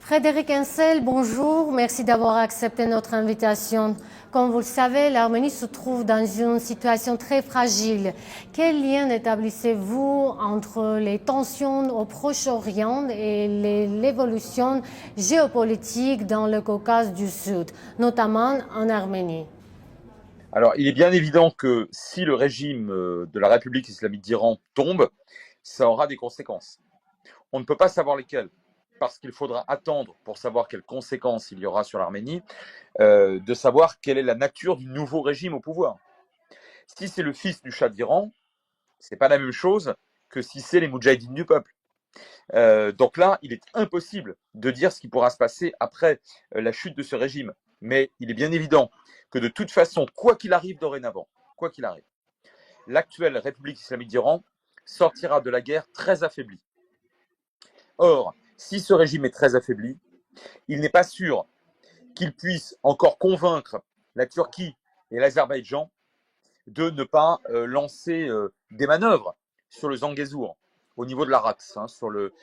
Frédéric Hensel, bonjour. Merci d'avoir accepté notre invitation. Comme vous le savez, l'Arménie se trouve dans une situation très fragile. Quel lien établissez-vous entre les tensions au Proche-Orient et l'évolution géopolitique dans le Caucase du Sud, notamment en Arménie? Alors, il est bien évident que si le régime de la République islamique d'Iran tombe, ça aura des conséquences. On ne peut pas savoir lesquelles, parce qu'il faudra attendre pour savoir quelles conséquences il y aura sur l'Arménie, de savoir quelle est la nature du nouveau régime au pouvoir. Si c'est le fils du Shah d'Iran, c'est pas la même chose que si c'est les Moudjahidines du peuple. Donc là, il est impossible de dire ce qui pourra se passer après la chute de ce régime. Mais il est bien évident que de toute façon, quoi qu'il arrive dorénavant, quoi qu'il arrive, l'actuelle République islamique d'Iran sortira de la guerre très affaiblie. Or, si ce régime est très affaibli, il n'est pas sûr qu'il puisse encore convaincre la Turquie et l'Azerbaïdjan de ne pas lancer des manœuvres sur le Zangezur, au niveau de l'Arax, sur le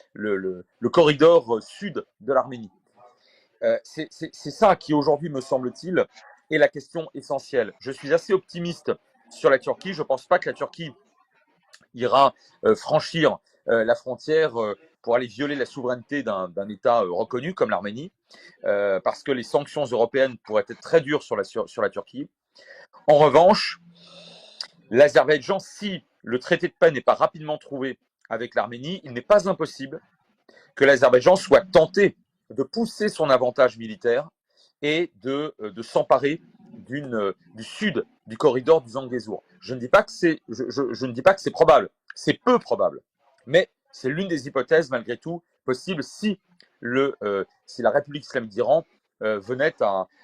corridor sud de l'Arménie. C'est ça qui, aujourd'hui, me semble-t-il, est la question essentielle. Je suis assez optimiste sur la Turquie. Je ne pense pas que la Turquie ira franchir la frontière pour aller violer la souveraineté d'un État reconnu comme l'Arménie, parce que les sanctions européennes pourraient être très dures sur la Turquie. En revanche, l'Azerbaïdjan, si le traité de paix n'est pas rapidement trouvé avec l'Arménie, il n'est pas impossible que l'Azerbaïdjan soit tenté de pousser son avantage militaire et de s'emparer du sud du corridor du Zangezur. Je ne dis pas que c'est probable, c'est peu probable, mais c'est l'une des hypothèses malgré tout possibles si la République islamique d'Iran venait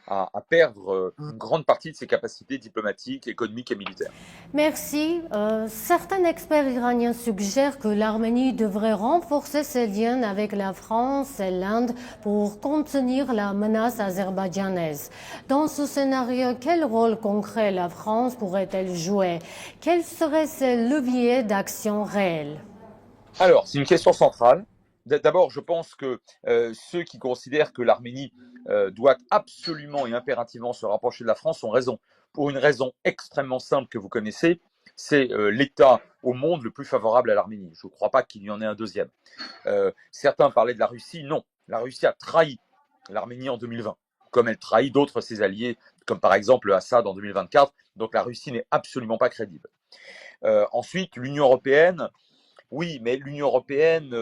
à perdre une grande partie de ses capacités diplomatiques, économiques et militaires. Merci. Certains experts iraniens suggèrent que l'Arménie devrait renforcer ses liens avec la France et l'Inde pour contenir la menace azerbaïdjanaise. Dans ce scénario, quel rôle concret la France pourrait-elle jouer? Quels seraient ses leviers d'action réels? Alors, c'est une question centrale. D'abord, je pense que ceux qui considèrent que l'Arménie doit absolument et impérativement se rapprocher de la France ont raison. Pour une raison extrêmement simple que vous connaissez, c'est l'État au monde le plus favorable à l'Arménie. Je ne crois pas qu'il y en ait un deuxième. Certains parlaient de la Russie. Non, la Russie a trahi l'Arménie en 2020, comme elle trahit d'autres de ses alliés, comme par exemple Assad en 2024. Donc la Russie n'est absolument pas crédible. Ensuite, l'Union européenne. Oui, mais l'Union européenne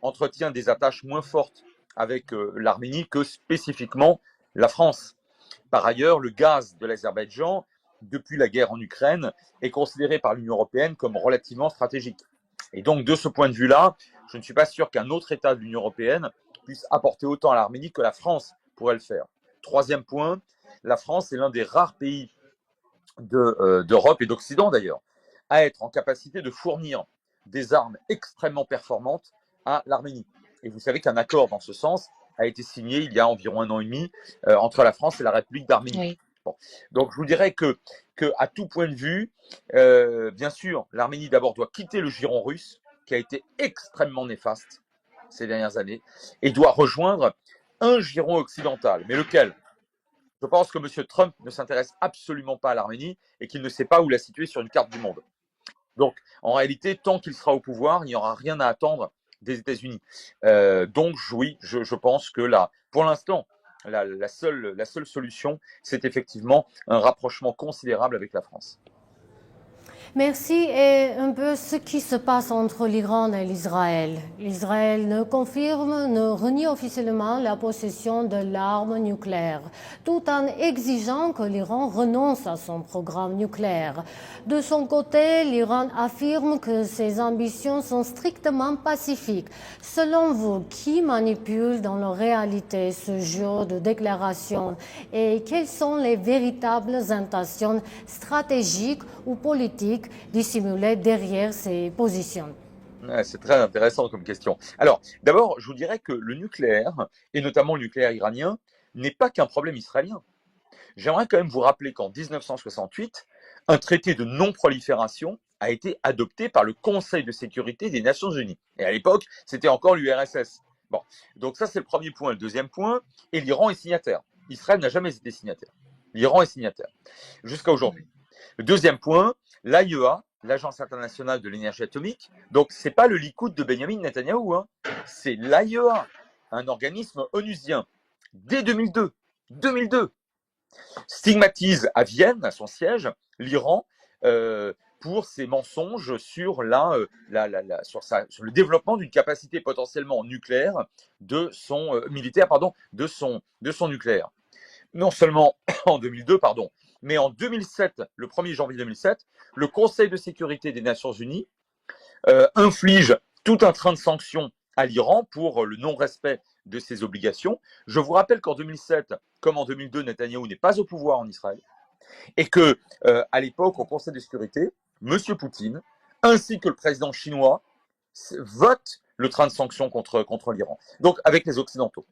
entretient des attaches moins fortes avec l'Arménie que spécifiquement la France. Par ailleurs, le gaz de l'Azerbaïdjan, depuis la guerre en Ukraine, est considéré par l'Union européenne comme relativement stratégique. Et donc, de ce point de vue-là, je ne suis pas sûr qu'un autre État de l'Union européenne puisse apporter autant à l'Arménie que la France pourrait le faire. Troisième point, la France est l'un des rares pays d'Europe et d'Occident d'ailleurs à être en capacité de fournir des armes extrêmement performantes à l'Arménie. Et vous savez qu'un accord dans ce sens a été signé il y a environ 1 an et demi entre la France et la République d'Arménie. Oui. Bon. Donc je vous dirais que à tout point de vue, bien sûr, l'Arménie d'abord doit quitter le giron russe, qui a été extrêmement néfaste ces dernières années, et doit rejoindre un giron occidental. Mais lequel? Je pense que M. Trump ne s'intéresse absolument pas à l'Arménie et qu'il ne sait pas où la situer sur une carte du monde. Donc, en réalité, tant qu'il sera au pouvoir, il n'y aura rien à attendre des États-Unis. Donc, oui, je pense que là, pour l'instant, la seule solution, c'est effectivement un rapprochement considérable avec la France. Merci. Et un peu ce qui se passe entre l'Iran et l'Israël. L'Israël ne confirme, ne renie officiellement la possession de l'arme nucléaire, tout en exigeant que l'Iran renonce à son programme nucléaire. De son côté, l'Iran affirme que ses ambitions sont strictement pacifiques. Selon vous, qui manipule dans la réalité ce genre de déclaration et quelles sont les véritables intentions stratégiques ou politiques dissimulées derrière ces positions? Ouais, c'est très intéressant comme question. Alors, d'abord, je vous dirais que le nucléaire, et notamment le nucléaire iranien, n'est pas qu'un problème israélien. J'aimerais quand même vous rappeler qu'en 1968, un traité de non-prolifération a été adopté par le Conseil de sécurité des Nations Unies. Et à l'époque, c'était encore l'URSS. Bon, donc ça c'est le premier point. Le deuxième point, et l'Iran est signataire. Israël n'a jamais été signataire. L'Iran est signataire jusqu'à aujourd'hui. Le deuxième point, l'AIEA, l'Agence internationale de l'énergie atomique, donc c'est pas le Likoud de Benjamin Netanyahou, hein, c'est l'AIEA, un organisme onusien, dès 2002, stigmatise à Vienne, à son siège, l'Iran pour ses mensonges sur, sur le développement d'une capacité potentiellement nucléaire de son militaire, pardon, de son nucléaire. Non seulement en 2002, pardon, mais en 2007, le 1er janvier 2007, le Conseil de sécurité des Nations Unies inflige tout un train de sanctions à l'Iran pour le non-respect de ses obligations. Je vous rappelle qu'en 2007, comme en 2002, Netanyahou n'est pas au pouvoir en Israël et que, à l'époque, au Conseil de sécurité, M. Poutine, ainsi que le président chinois, votent le train de sanctions contre l'Iran, donc avec les Occidentaux.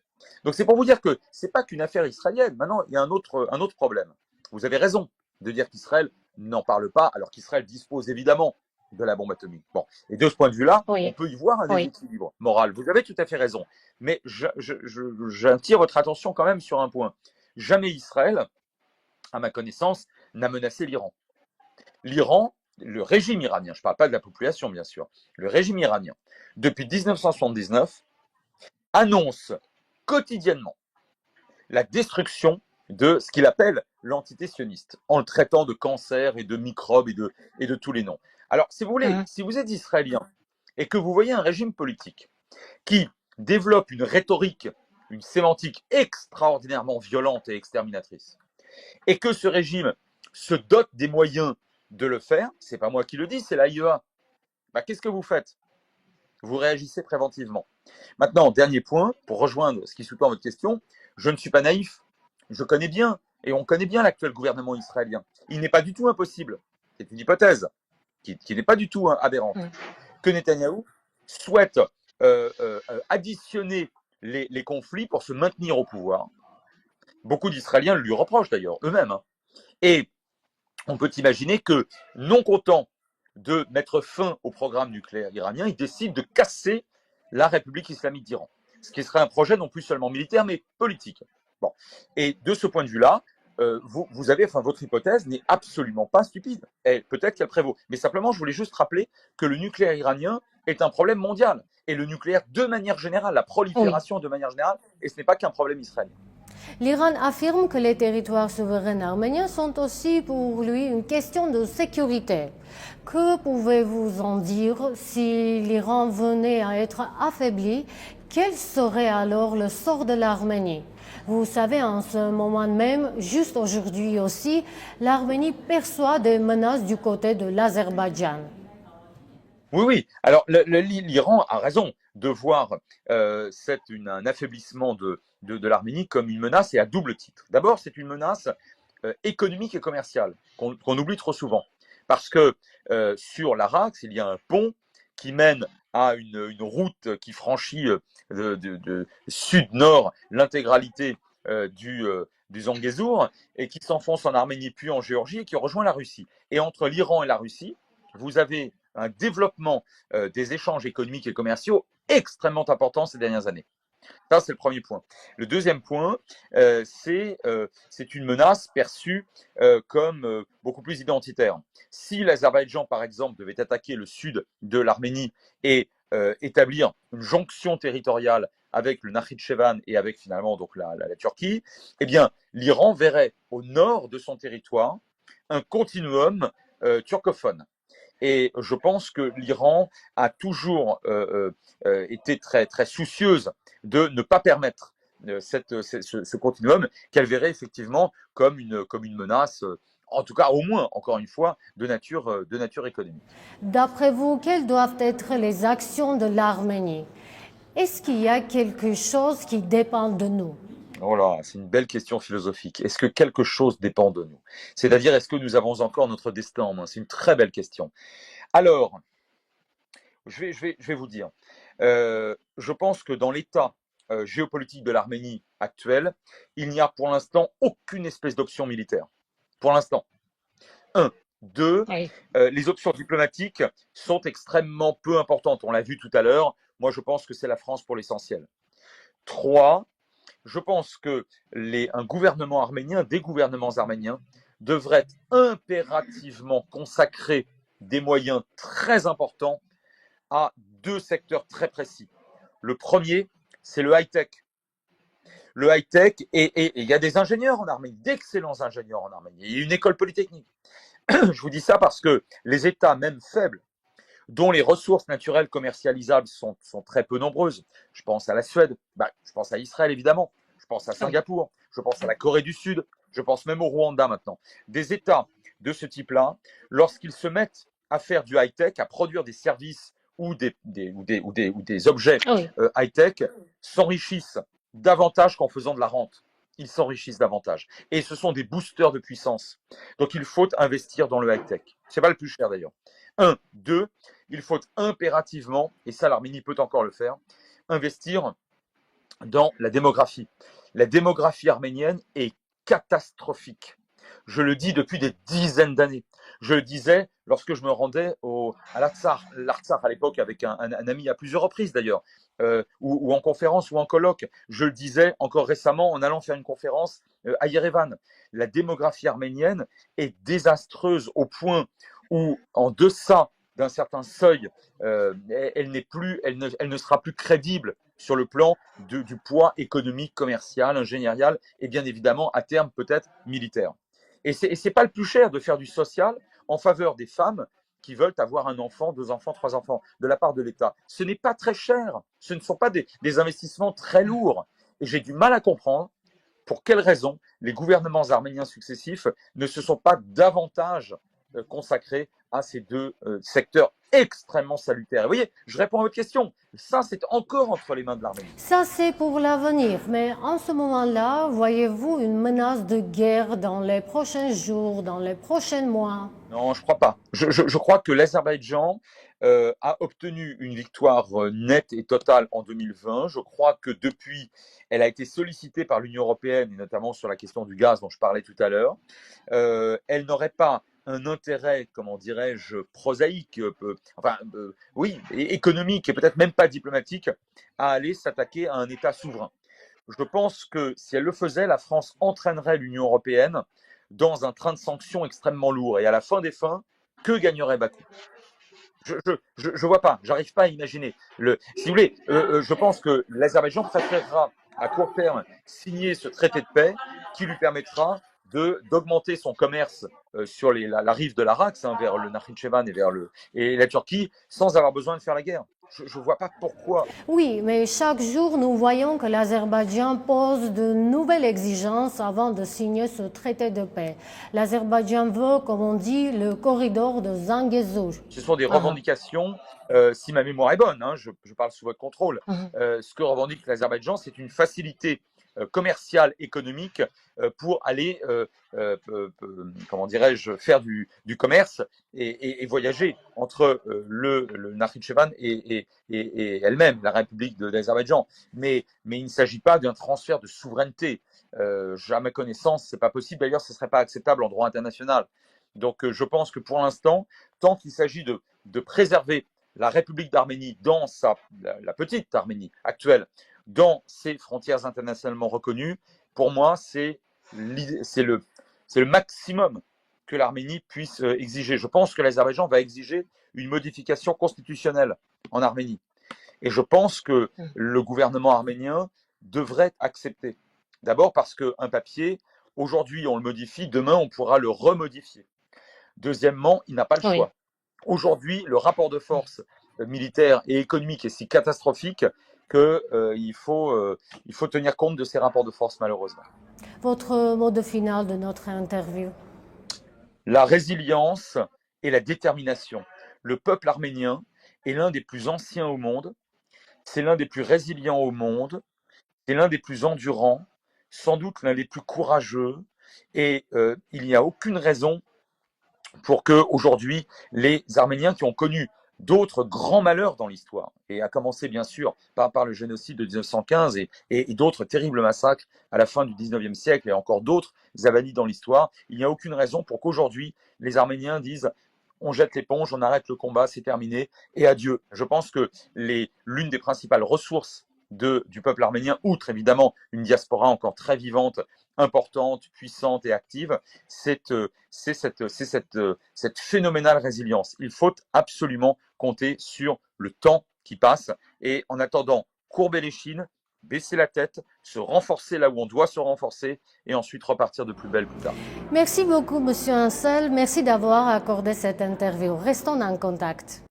Donc c'est pour vous dire que ce n'est pas qu'une affaire israélienne. Maintenant, il y a un autre problème. Vous avez raison de dire qu'Israël n'en parle pas, alors qu'Israël dispose évidemment de la bombe atomique. Bon, et de ce point de vue-là, on peut y voir un déséquilibre moral. Vous avez tout à fait raison. Mais j'attire votre attention quand même sur un point. Jamais Israël, à ma connaissance, n'a menacé l'Iran. L'Iran, le régime iranien, je ne parle pas de la population bien sûr, le régime iranien, depuis 1979, annonce quotidiennement la destruction de ce qu'il appelle l'entité sioniste, en le traitant de cancer et de microbes et de tous les noms. Alors, si vous voulez, si vous êtes israélien et que vous voyez un régime politique qui développe une rhétorique, une sémantique extraordinairement violente et exterminatrice, et que ce régime se dote des moyens de le faire, c'est pas moi qui le dis, c'est l'AIEA, bah, qu'est-ce que vous faites? Vous réagissez préventivement. Maintenant, dernier point, pour rejoindre ce qui sous-tend votre question, je ne suis pas naïf. Je connais bien, et on connaît bien l'actuel gouvernement israélien. Il n'est pas du tout impossible, c'est une hypothèse qui n'est pas du tout aberrante, que Netanyahou souhaite additionner les conflits pour se maintenir au pouvoir. Beaucoup d'Israéliens le lui reprochent d'ailleurs, eux-mêmes. Hein. Et on peut imaginer que, non content de mettre fin au programme nucléaire iranien, il décide de casser la République islamique d'Iran. Ce qui serait un projet non plus seulement militaire, mais politique. Bon. Et de ce point de vue-là, vous avez, enfin, votre hypothèse n'est absolument pas stupide. Et peut-être qu'elle prévaut. Mais simplement, je voulais juste rappeler que le nucléaire iranien est un problème mondial. Et le nucléaire, de manière générale, la prolifération de manière générale, et ce n'est pas qu'un problème israélien. L'Iran affirme que les territoires souverains arméniens sont aussi pour lui une question de sécurité. Que pouvez-vous en dire si l'Iran venait à être affaibli? Quel serait alors le sort de l'Arménie? Vous savez, en ce moment même, juste aujourd'hui aussi, l'Arménie perçoit des menaces du côté de l'Azerbaïdjan. Oui, oui. Alors, l'Iran a raison de voir un affaiblissement de l'Arménie comme une menace et à double titre. D'abord, c'est une menace économique et commerciale qu'on oublie trop souvent. Parce que sur l'Araxe, il y a un pont qui mène à une route qui franchit de sud-nord l'intégralité du Zangezur et qui s'enfonce en Arménie puis en Géorgie et qui rejoint la Russie. Et entre l'Iran et la Russie, vous avez un développement des échanges économiques et commerciaux extrêmement important ces dernières années. Ça, c'est le premier point. Le deuxième point, c'est une menace perçue comme beaucoup plus identitaire. Si l'Azerbaïdjan, par exemple, devait attaquer le sud de l'Arménie et établir une jonction territoriale avec le Nakhitchevan et avec finalement donc la Turquie, eh bien, l'Iran verrait au nord de son territoire un continuum turcophone. Et je pense que l'Iran a toujours été très, très soucieuse de ne pas permettre ce continuum qu'elle verrait effectivement comme une menace, en tout cas au moins, encore une fois, de nature économique. D'après vous, quelles doivent être les actions de l'Arménie? Est-ce qu'il y a quelque chose qui dépend de nous? Oh là, c'est une belle question philosophique. Est-ce que quelque chose dépend de nous? C'est-à-dire, est-ce que nous avons encore notre destin en main? C'est une très belle question. Alors, je vais vous dire, je pense que dans l'état géopolitique de l'Arménie actuelle, il n'y a pour l'instant aucune espèce d'option militaire. Pour l'instant. Un. Deux, les options diplomatiques sont extrêmement peu importantes. On l'a vu tout à l'heure. Moi, je pense que c'est la France pour l'essentiel. Trois, je pense que un gouvernement arménien, des gouvernements arméniens, devraient impérativement consacrer des moyens très importants à deux secteurs très précis. Le premier, c'est le high-tech. Le high-tech, et il y a des ingénieurs en Arménie, d'excellents ingénieurs en Arménie. Il y a une école polytechnique. Je vous dis ça parce que les États, même faibles, dont les ressources naturelles commercialisables sont très peu nombreuses, je pense à la Suède, je pense à Israël évidemment, je pense à Singapour, je pense à la Corée du Sud, je pense même au Rwanda maintenant. Des États de ce type-là, lorsqu'ils se mettent à faire du high-tech, à produire des services ou des objets high-tech, s'enrichissent davantage qu'en faisant de la rente. Ils s'enrichissent davantage. Et ce sont des boosters de puissance. Donc il faut investir dans le high-tech. C'est pas le plus cher d'ailleurs. Un. Deux, il faut impérativement, et ça l'Arménie peut encore le faire, investir dans la démographie. La démographie arménienne est catastrophique. Je le dis depuis des dizaines d'années. Je le disais lorsque je me rendais à l'Artsakh à l'époque avec un ami à plusieurs reprises d'ailleurs, ou en conférence ou en colloque. Je le disais encore récemment en allant faire une conférence à Yerevan. La démographie arménienne est désastreuse au point où, en deçà d'un certain seuil, elle ne sera plus crédible sur le plan du poids économique, commercial, ingénierial et bien évidemment à terme peut-être militaire. Et c'est pas le plus cher de faire du social en faveur des femmes qui veulent avoir un enfant, deux enfants, trois enfants de la part de l'État. Ce n'est pas très cher, ce ne sont pas des investissements très lourds. Et j'ai du mal à comprendre pour quelles raisons les gouvernements arméniens successifs ne se sont pas davantage consacrés à ces deux secteurs extrêmement salutaires. Et vous voyez, je réponds à votre question. Ça, c'est encore entre les mains de l'Arménie. Ça, c'est pour l'avenir. Mais en ce moment-là, voyez-vous une menace de guerre dans les prochains jours, dans les prochains mois? Non, je crois pas. Je crois que l'Azerbaïdjan a obtenu une victoire nette et totale en 2020. Je crois que depuis, elle a été sollicitée par l'Union européenne, et notamment sur la question du gaz dont je parlais tout à l'heure. Elle n'aurait pas un intérêt, comment dirais-je, prosaïque, oui, économique et peut-être même pas diplomatique, à aller s'attaquer à un État souverain. Je pense que si elle le faisait, la France entraînerait l'Union européenne dans un train de sanctions extrêmement lourd. Et à la fin des fins, que gagnerait Bakou? Je vois pas, j'arrive pas à imaginer. Si vous voulez, je pense que l'Azerbaïdjan préférera à court terme signer ce traité de paix qui lui permettra d'augmenter son commerce sur la rive de l'Araxe, vers le Nakhitchevan et la Turquie, sans avoir besoin de faire la guerre. Je ne vois pas pourquoi. Oui, mais chaque jour, nous voyons que l'Azerbaïdjan pose de nouvelles exigences avant de signer ce traité de paix. L'Azerbaïdjan veut, comme on dit, le corridor de Zangezur. Ce sont des revendications, si ma mémoire est bonne, je parle sous votre contrôle. Ce que revendique l'Azerbaïdjan, c'est une facilité commerciale, économique, pour aller, comment dirais-je, faire du commerce et voyager entre le Nakhitchevan et elle-même, la République de l'Azerbaïdjan. Mais il ne s'agit pas d'un transfert de souveraineté. À ma connaissance, ce n'est pas possible. D'ailleurs, ce ne serait pas acceptable en droit international. Donc, je pense que pour l'instant, tant qu'il s'agit de préserver la République d'Arménie dans la petite Arménie actuelle, dans ses frontières internationalement reconnues, pour moi, c'est le maximum que l'Arménie puisse exiger. Je pense que l'Azerbaïdjan va exiger une modification constitutionnelle en Arménie. Et je pense que le gouvernement arménien devrait accepter. D'abord parce qu'un papier, aujourd'hui on le modifie, demain on pourra le remodifier. Deuxièmement, il n'a pas le choix. Oui. Aujourd'hui, le rapport de force militaire et économique est si catastrophique qu'il faut tenir compte de ces rapports de force, malheureusement. Votre mot de finale de notre interview? La résilience et la détermination. Le peuple arménien est l'un des plus anciens au monde, c'est l'un des plus résilients au monde, c'est l'un des plus endurants, sans doute l'un des plus courageux, et il n'y a aucune raison pour que aujourd'hui les Arméniens qui ont connu d'autres grands malheurs dans l'histoire, et à commencer bien sûr par le génocide de 1915 et d'autres terribles massacres à la fin du 19e siècle et encore d'autres avanies dans l'histoire, il n'y a aucune raison pour qu'aujourd'hui les Arméniens disent on jette l'éponge, on arrête le combat, c'est terminé et adieu. Je pense que l'une des principales ressources du peuple arménien, outre évidemment une diaspora encore très vivante, importante, puissante et active, c'est cette phénoménale résilience. Il faut absolument compter sur le temps qui passe et en attendant, courber les chines, baisser la tête, se renforcer là où on doit se renforcer et ensuite repartir de plus belle plus tard. Merci beaucoup, Monsieur Ansel. Merci d'avoir accordé cette interview. Restons en contact.